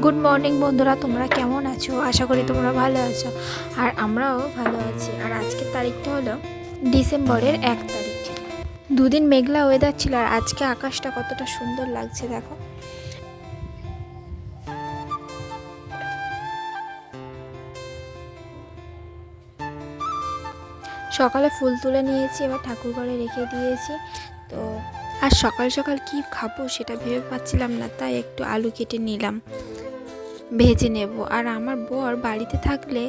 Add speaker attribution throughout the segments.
Speaker 1: Good morning বন্ধুরা, তোমরা কেমন আছো? আশা করি তোমরা ভালো আছো, আর আমরাও ভালো আছি। আর আজকের তারিখটা হলো ডিসেম্বরের 1 তারিখ। দুদিন মেঘলা ওয়েদার ছিল, আর আজকে আকাশটা কতটা সুন্দর লাগছে দেখো। সকালে ফুল তুলে নিয়েছি, এবার ঠাকুর ঘরে রেখে দিয়েছি। তো আর সকাল সকাল কি খাবো সেটা ভেবে পাচ্ছিলাম না, তাই একটু আলু কেটে নিলাম, ভেজে নেব। আর আমার বর বাড়িতে থাকলে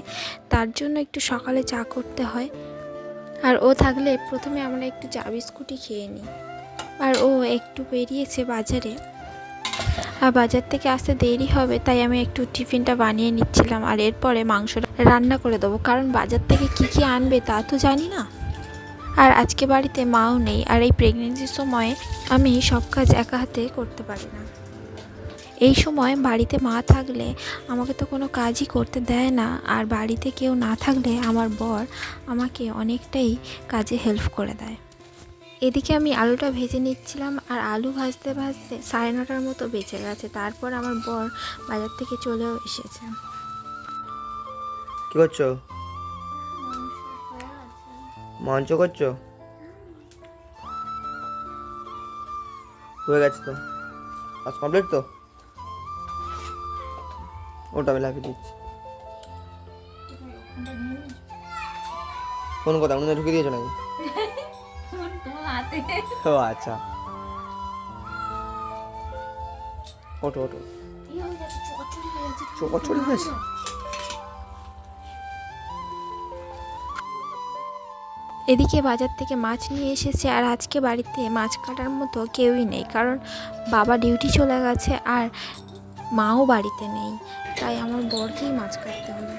Speaker 1: তার জন্য একটু সকালে চা করতে হয়, আর ও থাকলে প্রথমে আমরা একটু চা বিস্কুটই খেয়ে নিই। আর ও একটু বেরিয়েছে বাজারে, আর বাজার থেকে আসতে দেরি হবে, তাই আমি একটু টিফিনটা বানিয়ে নিচ্ছিলাম। আর এরপরে মাংস রান্না করে দেবো, কারণ বাজার থেকে কি কি আনবে তা তো জানি না। আর আজকে বাড়িতে মাও নেই, আর এই প্রেগনেন্সির সময় আমি সব কাজ একা হাতে করতে পারি না। এই সময় বাড়িতে মা থাকলে আমাকে তো কোনো কাজই করতে দেয় না, আর বাড়িতে কেউ না থাকলে আমার বর আমাকে অনেকটাই কাজে হেল্প করে দেয়। এদিকে আমি আলুটা ভেজে নিচ্ছিলাম, আর আলু ভাজতে ভাজতে 9:30 মতো বেঁচে গেছে। তারপর আমার বর বাজার থেকে চলেও এসেছে।
Speaker 2: কি করছো? মাংস করছো? হয়ে গেছে তো, আজ কমপ্লিট তো। ওটা আমি লাগিয়ে দিচ্ছি। কোন কথা উনুনে ঢুকে দিয়েছো নাকি? ও আচ্ছা, ওটো ওটো চোখচড়ি হয়েছে।
Speaker 1: এদিকে বাজার থেকে মাছ নিয়ে এসেছে, আর আজকে বাড়িতে মাছ কাটার মতো কেউই নেই, কারণ বাবা ডিউটি চলে গেছে আর মাও বাড়িতে নেই, তাই আমার বরকেই মাছ কাটতে হবে।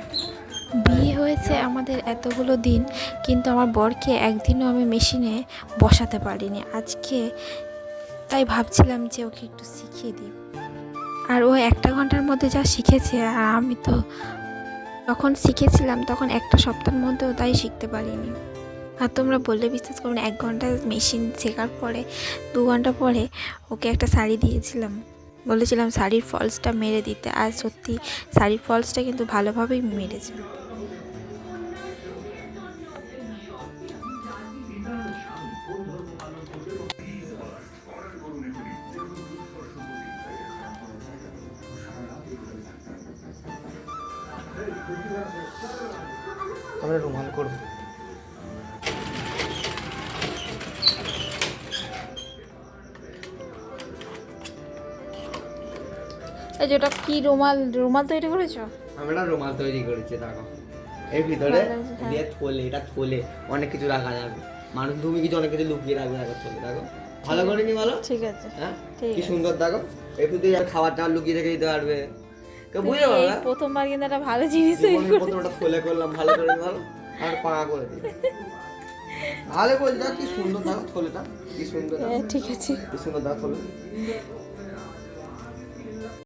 Speaker 1: বিয়ে হয়েছে আমাদের এতগুলো দিন, কিন্তু আমার বরকে একদিনও আমি মেশিনে বসাতে পারিনি আজকে, তাই ভাবছিলাম যে ওকে একটু শিখিয়ে দিই। আর ও 1 ঘন্টার মধ্যে যা শিখেছে, আর আমি তো যখন শিখেছিলাম তখন 1 সপ্তাহের মধ্যেও তাই শিখতে পারিনি। আর তোমরা বললে বিশ্বাস করো না, 1 ঘন্টা মেশিন শেখার পরে 2 ঘন্টা পরে ওকে একটা শাড়ি দিয়েছিলাম, বলেছিলাম শাড়ির ফলসটা মেরে দিতে, আর সত্যি শাড়ির ফলসটা কিন্তু ভালোভাবেই মেরেছে।
Speaker 2: আমরা রুমাল করবো।
Speaker 1: এই যেটা কি রুমাল রুমাল তৈরি করেছো?
Speaker 2: আমরা রুমাল তৈরি করেছি, দেখো এর ভিতরে দিয়ে থলে, এটা থলে অনেক কিছু রাখা যাবে। মানুষ তুমি কিছু অনেক কিছু লুকিয়ে রাখবে, দেখো থলে, দেখো ভালো করে নি বলো।
Speaker 1: ঠিক আছে,
Speaker 2: হ্যাঁ কি সুন্দর, দেখো এর ভিতরে খাবার টাবার লুকিয়ে রেখে দিতে পারবে, কেউ বুঝতে পারবে না।
Speaker 1: প্রথমবার কিন্তু একটা ভালো জিনিস
Speaker 2: প্রথমটা থলে করলাম, ভালো করে ভালো আর পাকা করে দিই, ভালো করে দাও। কি সুন্দর দেখো থলেটা, কি সুন্দর,
Speaker 1: ঠিক আছে,
Speaker 2: কি সুন্দর দেখো থলে।